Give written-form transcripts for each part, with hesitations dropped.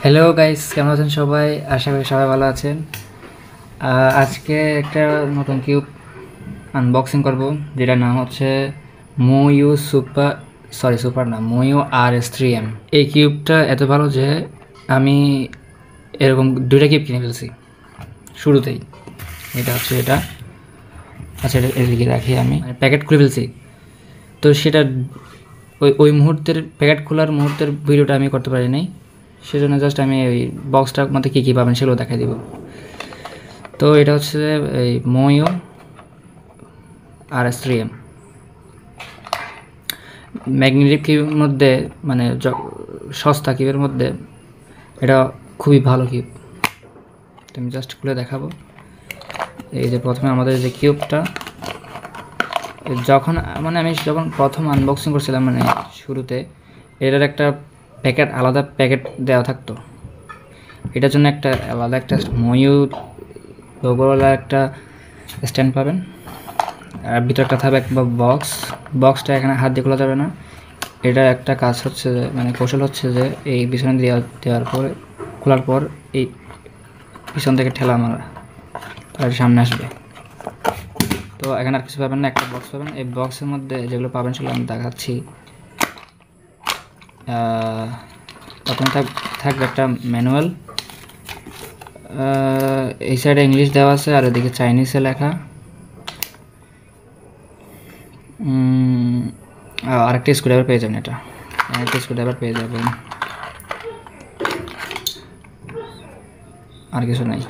Hello guys, কেমন আছেন সবাই? আশা করি সবাই ভালো আছেন। আজকে একটা নতুন কিউব আনবক্সিং করব, যেটার নাম হচ্ছে মোইউ সুপার না, মোইউ RS3M। এই কিউবটা এত ভালো যে আমি এরকম দুইটা কিউব কিনে ফেলছি শুরুতেই। এটা হচ্ছে এটা, আচ্ছা এটা এদিকে রাখি, আমি প্যাকেট খুলে ফেলছি। তো সেটা ওই মুহূর্তের প্যাকেট খোলার মুহূর্তের ভিডিওটা আমি করতে পারি নাই, সেজন্য জাস্ট আমি ওই বক্সটার মধ্যে কী কী পাবেন সেগুলো দেখাই দিব। তো এটা হচ্ছে এই মোইও RS3M ম্যাগনেটিক কিউবের মধ্যে, মানে সস্তা কিউবের মধ্যে এটা খুবই ভালো কিউব। আমি জাস্ট খুলে দেখাবো। এই যে প্রথমে আমাদের যে কিউবটা, আমি যখন প্রথম আনবক্সিং করছিলাম, মানে শুরুতে এটার একটা আলাদা প্যাকেট দেওয়া থাকতো। এটার জন্য আলাদা একটা ময়ূর লোগোওয়ালা একটা স্ট্যান্ড পাবেন, আর ভিতরে একটা থাকবে একটা বক্সটা এখানে হাত দিয়ে খোলা যাবে না। এটা একটা কাজ হচ্ছে যে, মানে কৌশল হচ্ছে যে এই পিছনে দেওয়ার পরে, খোলার পর এই পিছন থেকে ঠেলা মারা তার সামনে আসবে। তো এখানে আর কিছু পাবেন না, একটা বক্স পাবেন। এই বক্সের মধ্যে যেগুলো পাবেন সেগুলো আমি দেখাচ্ছি। প্রথমে থাকবে একটা ম্যানুয়াল, এই সাইডে ইংলিশ দেওয়া আছে আর এদিকে চাইনিজে লেখা। আরেকটা স্ক্রুড্রাইভার পেয়ে যাবেন, আর কিছু নাই।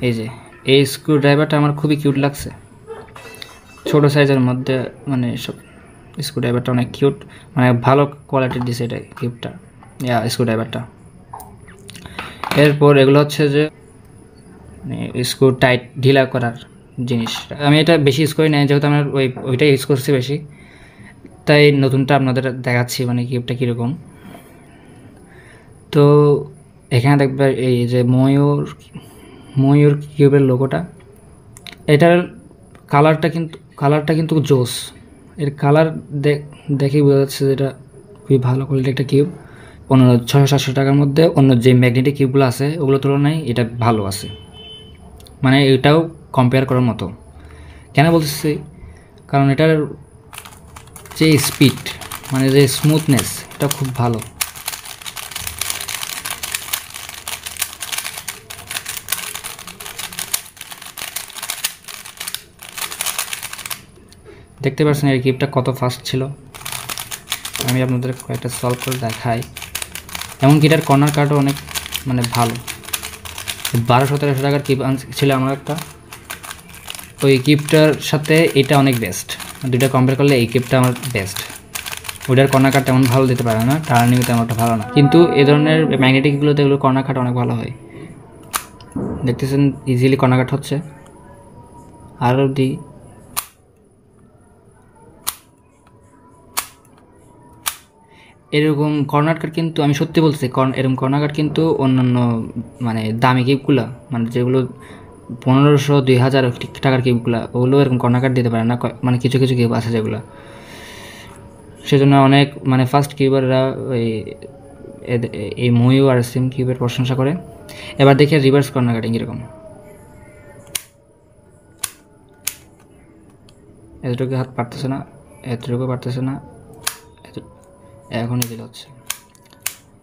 এই যে এই স্ক্রুড্রাইভারটা আমার খুবই কিউট লাগছে, ছোট সাইজের মধ্যে, মানে সব স্ক্রুড্রাইভারটা অনেক কিউট, মানে ভালো কোয়ালিটির দিছে এটা স্ক্রুড্রাইভারটা। এরপর এগুলো হচ্ছে যে স্ক্রু টাইট ঢিলা করার জিনিস। আমি এটা বেশি ইউজ করি না, যেহেতু আমার ওইটাই ইউজ করছি বেশি, তাই নতুনটা আপনাদের দেখাচ্ছি, মানে কিউবটা কীরকম। তো এখানে দেখবে এই যে ময়ূর কিউবের লোগোটা, এটার কালারটা কিন্তু জোস। এর কালার দেখেই বোঝা যাচ্ছে যে এটা খুবই ভালো কোয়ালিটির একটা কিউব। অন্য 600-700 টাকার মধ্যে অন্য যে ম্যাগনেটিক কিউবগুলো আছে ওগুলোর তুলনায় এটা ভালো আছে, মানে এটাও কম্পেয়ার করার মতো। কেন বলতেছি, কারণ এটার যে স্পিড, মানে যে স্মুথনেস, এটা খুব ভালো। দেখতে পাচ্ছেন এই কিউবটা কত ফাস্ট ছিল। আমি আপনাদের কয়েকটা সলভ করে দেখাই। এমনকি এটার কর্নার কাটও অনেক মানে ভালো। 1200-1300 টাকার কিউব ছিল আমার একটা, ওই কিউবটার সাথে এটা অনেক বেস্ট। দুইটা কম্পেয়ার করলে এই কিউবটা আমার বেস্ট। ওইটার কর্নার কাট তেমন ভালো দিতে পারে না, টার্নিংও তেমন একটা ভালো না, কিন্তু এই ধরনের ম্যাগনেটিকগুলোতে এগুলো কর্নার কাট অনেক ভালো হয়। দেখতেছেন ইজিলি কর্নার কাট হচ্ছে। আরও দিই, এরকম কর্নার কাট কিন্তু আমি সত্যি বলছি, এরকম কর্নার কাট কিন্তু অন্যান্য মানে দামি কিউবগুলো, মানে যেগুলো 1500-2000 টাকার কিউবগুলো, ওগুলো এরকম কর্নার কাট দিতে পারে না। মানে কিছু কিছু কিউব আছে যেগুলো, সেজন্য অনেক মানে ফার্স্ট কিউবাররা এই মোইউ RS3M কিউবের প্রশংসা করে। এবার দেখে রিভার্স কর্নার কাটিং কীরকম। এতটুকু হাত পারতেছে না, এতটুকু পারতেছে না, এখনই দিলে হচ্ছে।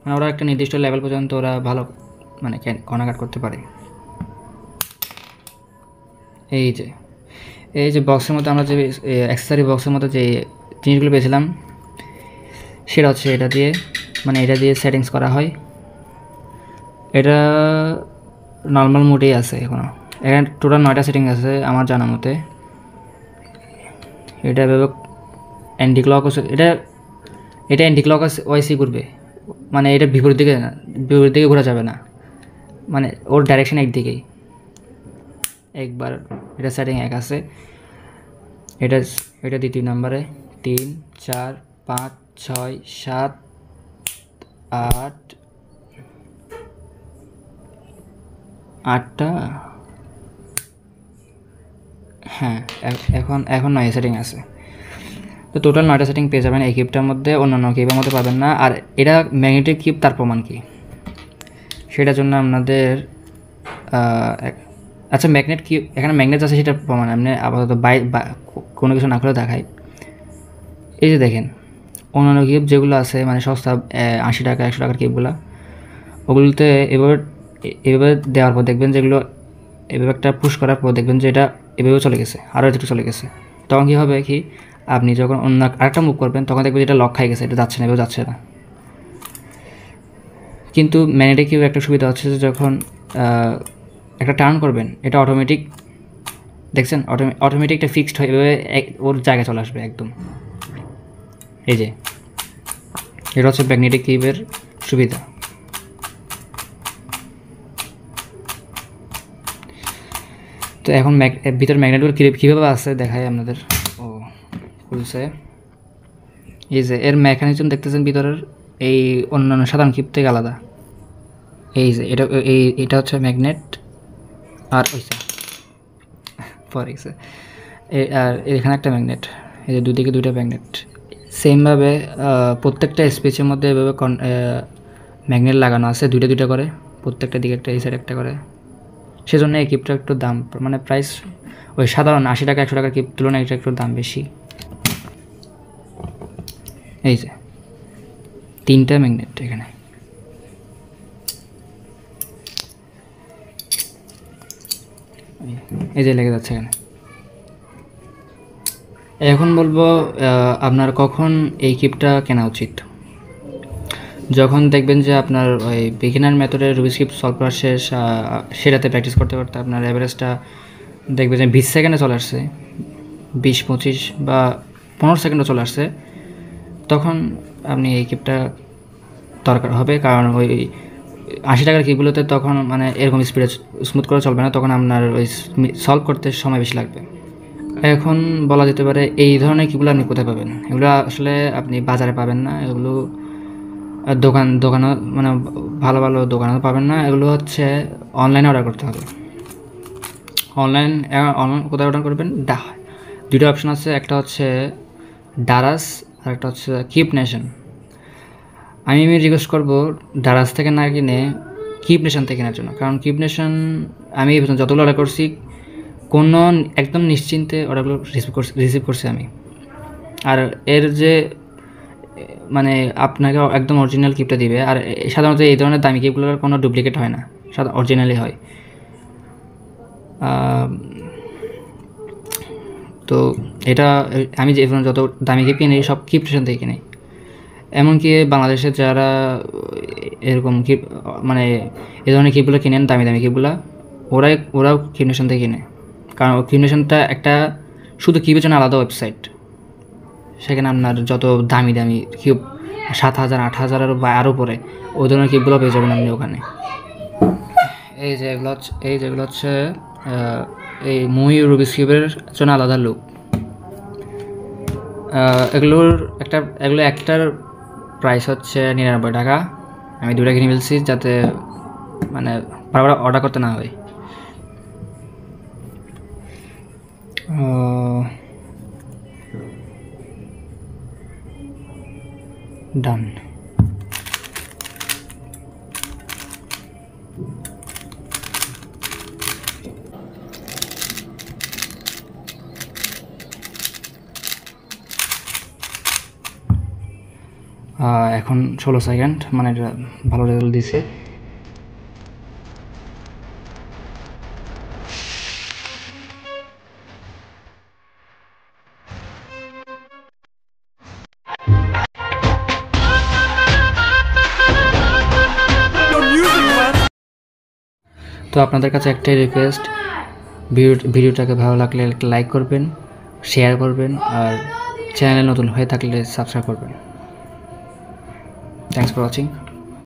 মানে ওরা একটা নির্দিষ্ট লেভেল পর্যন্ত ওরা ভালো মানে কর্নার কাট করতে পারে। এই যে বক্সের মধ্যে আমরা যে অ্যাক্সেসরি বক্সের মধ্যে যে জিনিসগুলো পেয়েছিলাম, সেটা হচ্ছে এটা দিয়ে সেটিংস করা হয়। এটা নর্মাল মোডেই আছে এখনও। এখানে টোটাল 9টা সেটিং আছে আমার জানা মতে। এটা অ্যান্টি ক্লক, এটা অ্যান্টি ক্লক ওয়াইসই করবে, মানে এটা বিপরীত দিকে ঘোরা যাবে না, মানে ওর ডাইরেকশন একদিকেই। একবার এটা সেটিং 1 আছে, এটা দ্বিতীয় নাম্বারে 3, 4, 5, 6, 7, 8, 8টা, হ্যাঁ এখন 9 সেটিং আছে। তো টোটাল 9টা সেটিং পেয়ে যাবেন এই কিউবটার মধ্যে, অন্যান্য কিউবের মধ্যে পাবেন না। আর এটা ম্যাগনেটিক কিউব, তার প্রমাণ কি, সেটার জন্য আপনাদের আচ্ছা ম্যাগনেট কি এখানে ম্যাগনেট আছে সেটা প্রমাণ আপনি আপাতত কোনো কিছু না করে দেখাই। এই যে দেখেন অন্যান্য কিউব যেগুলো আছে মানে সস্তা 80 টাকা 100 টাকার কিউবগুলো, ওগুলোতে এভাবে দেওয়ার পর দেখবেন যেগুলো এভাবে একটা পুশ করার পর দেখবেন যে এটা এভাবে চলে গেছে, আরও একটু চলে গেছে। তখন কী হবে কি আপনি যখন অন্য আরেকটা মুভ করবেন তখন দেখবেন এটা লক খাই গেছে, এটা যাচ্ছে না, এভাবে যাচ্ছে না। কিন্তু ম্যাগনেটিক কিউব একটা সুবিধা হচ্ছে যে যখন একটা টার্ন করবেন এটা অটোমেটিক দেখছেন অটোমেটিকটা ফিক্সড হয়ে এভাবে ওর জায়গায় চলে আসবে একদম। এই যে এটা হচ্ছে ম্যাগনেটিক কিউবের সুবিধা। তো এখন ভিতর ম্যাগনেটগুলো কীভাবে আছে দেখাই আপনাদের। ও খুলছে, এই যে এর মেকানিজম দেখতেছেন ভিতরের এই অন্যান্য সাধারণ কিউব থেকে আলাদা। এই যে এটা হচ্ছে ম্যাগনেট আর ওইটা পরে গেছে আর এখানে একটা ম্যাগনেট, এই যে দুদিকে দুইটা ম্যাগনেট। সেমভাবে প্রত্যেকটা স্পেসের মধ্যে এভাবে ম্যাগনেট লাগানো আছে দুইটা করে, প্রত্যেকটা দিকে একটা এই সাইড একটা করে। সেজন্য এই কিপটা একটু দাম মানে প্রাইস ওই সাধারণ 80 টাকা 100 টাকার কিপ তুলনায় এটা একটু দাম বেশি। এই যে 3টা ম্যাগনেট এখানে। এই যে লেগে যাচ্ছে এখানে। এখন বলবো আপনার কখন এই কিপটা কেনা উচিত। যখন দেখবেন যে আপনার ওই বিগিনার মেথডের রুবিক্স কিউব সলভ করা শেষ, সেটাতে প্র্যাকটিস করতে করতে আপনার অ্যাভারেজটা দেখবেন যে 20 সেকেন্ডে চলে আসছে, 20-25 বা 15 সেকেন্ডও চলে আসছে, তখন আপনি এই কিপটা দরকার হবে। কারণ ওই 80 টাকার কিপগুলোতে তখন মানে এরকম স্পিডে স্মুথ করে চলবে না, তখন আপনার ওই সলভ করতে সময় বেশি লাগবে। এখন বলা যেতে পারে এই ধরনের কিপগুলো আপনি কোথায় পাবেন, এগুলো আসলে আপনি বাজারে পাবেন না, এগুলো দোকানও মানে ভালো ভালো দোকানেও পাবেন না, এগুলো হচ্ছে অনলাইনে অর্ডার করতে হবে। অনলাইন কোথায় অর্ডার করবেন, দুটো অপশন আছে, একটা হচ্ছে ডারাস আর একটা হচ্ছে কিপ নেশন। আমি রিকোয়েস্ট করবো ডারাস থেকে না কিনে কিপ নেশন থেকে কেনার জন্য, কারণ কিপ নেশন আমি যতগুলো অর্ডার করছি কোনো একদম নিশ্চিন্তে অর্ডারগুলো রিসিভ করছি আমি। আর এর যে মানে আপনাকে একদম অরিজিনাল কিপটা দিবে, আর সাধারণত এই ধরনের দামি কিপগুলোর কোনো ডুপ্লিকেট হয় না, অরিজিনালি হয়। তো এটা আমি যে যত দামি কিপ কিনি সব কিপ স্টেশন থেকে কিনি। এমনকি বাংলাদেশের যারা এরকম কিপ মানে এই ধরনের কিপগুলো কিনেন দামি দামি কিপগুলো, ওরাও কিপ নেশন থেকে কিনে। কারণ কিপ নেশনটা একটা শুধু কিপের জন্য আলাদা ওয়েবসাইট, সেখানে আপনার যত দামি দামি কিউব 7,000 8,000 বা আরও পরে ওই ধরনের কিউবগুলো পেয়ে যাবেন আপনি ওখানে। এই যেগুলো হচ্ছে এই মুই রুবিক্স কিউবের জন্য আলাদা লুক। এগুলো একটার প্রাইস হচ্ছে 99 টাকা। আমি 2টা কিনে ফেলছি যাতে মানে বারবার অর্ডার করতে না হয়। ডান। এখন 16 সেকেন্ড, মানে এটা ভালো রেজাল্ট দিছে। তো আপনাদের কাছে একটাই রিকোয়েস্ট, ভিডিওটাকে ভালো লাগলে একটা লাইক করবেন, শেয়ার করবেন, আর চ্যানেলে নতুন হয়ে থাকলে সাবস্ক্রাইব করবেন। Thanks for watching.